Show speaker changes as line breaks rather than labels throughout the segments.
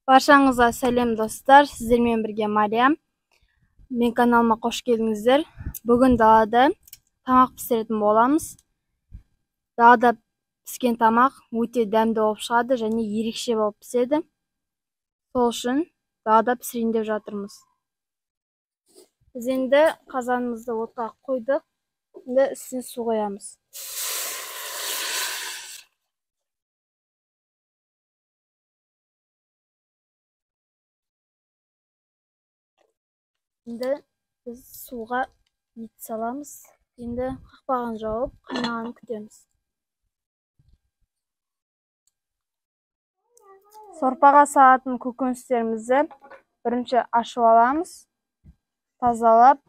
Баршаңызға сәлем достар, сіздермен бірге Мариям. Мен каналыма қош келдіңіздер. Бүгін далада тамақ пісіретін боламыз. Далада піскен тамақ өте дәмді болып шығады және ерекше болып піседі. Сол үшін далада пісірейін деп жатырмыз. Біз енді қазанымызды отқа қойдық. Енді үстіне су қоямыз. Енді біз суға ет саламыз. Енді қақпағын жауып, қайнағанын күтеміз. Сорпаға салатын көкөністерімізді бірінші ашып аламыз. Тазалап,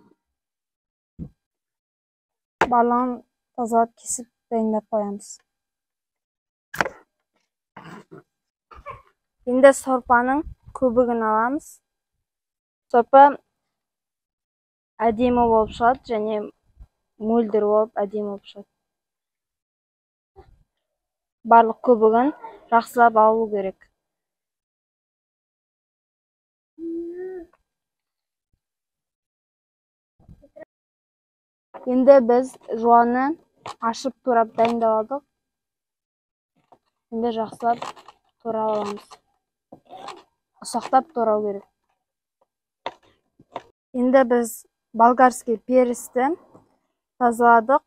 барлығын тазалап кесіп дайындап қоямыз. Енді сорпаның көбігін аламыз. Сорпа әдемі болып шығады және мөлдір болып әдемі болып шығады. Барлық көбігін жақсылап алу керек. Енді біз жуаны ашып турап дайындап алдық. Енді жақсылап турап аламыз. Ұсақтап турау керек. Енді біз болгарский перісті тазаладық.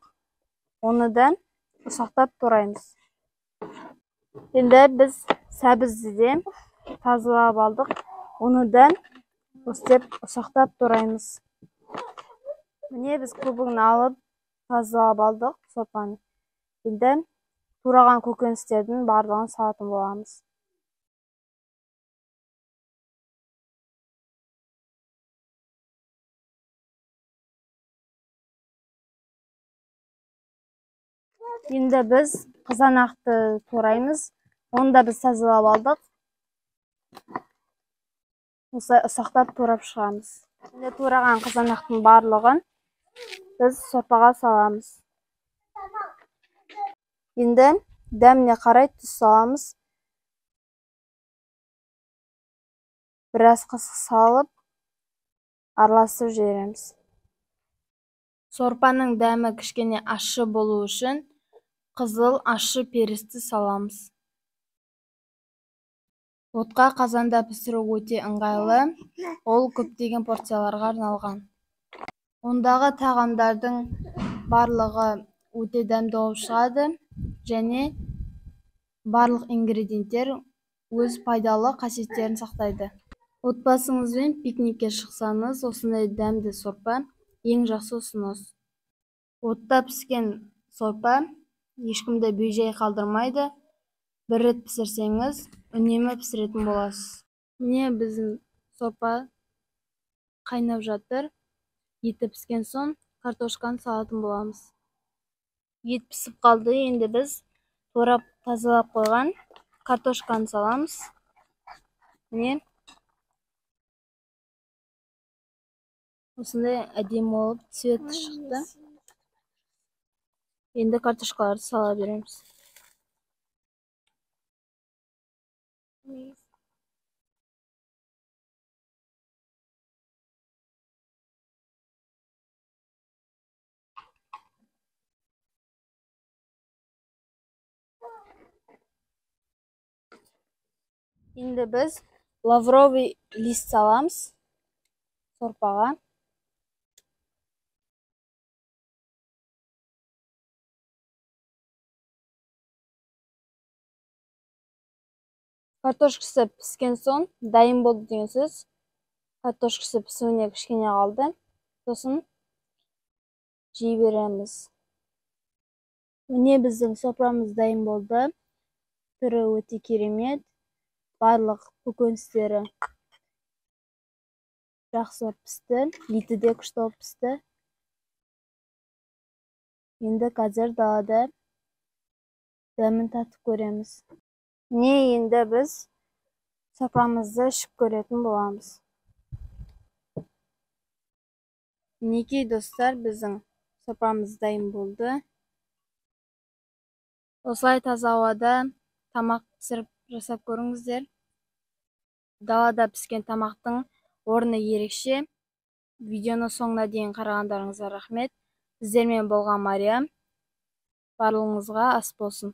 Оны да ұсақтап тураймыз. Енді біз сәбізді де тазалап алдық. Оны да ұсақтап тураймыз. Міне біз көбігін алып тазалап алдық сорпаны. Енді тураған көкөністердің барлығын салатын боламыз. Енді біз қызанақты тураймыз. Оны да біз тазалап алдық. Осылай ұсақтап турап шығамыз. Енді тураған қызанақтың барлығын біз сорпаға саламыз. Енді дәміне қарай тұз саламыз. Біраз қысық салып, араластырып жібереміз. Сорпаның дәмі кішкене ащы болу үшін қызыл ащы перісті саламыз. Отқа қазанда пісіру өте ыңғайлы. Ол көптеген порцияларға арналған. Ондағы тағамдардың барлығы өте дәмді болып шығады және барлық ингредиенттер өз пайдалы қасиеттерін сақтайды. Отбасыңызбен пикникке шықсаңыз, осындай дәмді сорпа ең жақсы ұсыныс. Отта піскен сорпа ешкімді бейжай қалдырмайды. Бір рет пісірсеңіз, үнемі пісіретін боласыз. Міне біздің сорпа қайнап жатыр. Еті піскен соң картошканы салатын боламыз. Ет пісіп қалды. Енді біз турап тазалап қойған картошканы саламыз. Міне осындай әдемі болып цветі шықты. Енді картошкаларды сала береміз. Енді біз лавровый лист саламыз сорпаға. Картошкасы піскен соң дайын болды деген сөз. Картошкасы пісуіне кішкене қалды. Сосын жей береміз. Міне біздің сорпамыз дайын болды. Түрі өте керемет. Барлық көкөністері жақсы пісті. Еті де күшті болып пісті. Енді қазір далада дәмін татып көреміз. Не енді біз сорпамызды ішіп көретін боламыз. Мінекей достар, біздің сорпамыз дайын болды. Осылай таза ауада тамақ пісіріп жасап көріңіздер. далада піскен тамақтың орны ерекше. Видеоны соңына дейін қарағандарыңызға рахмет. Сіздермен болған Мариям. Барлығыңызға ас болсын.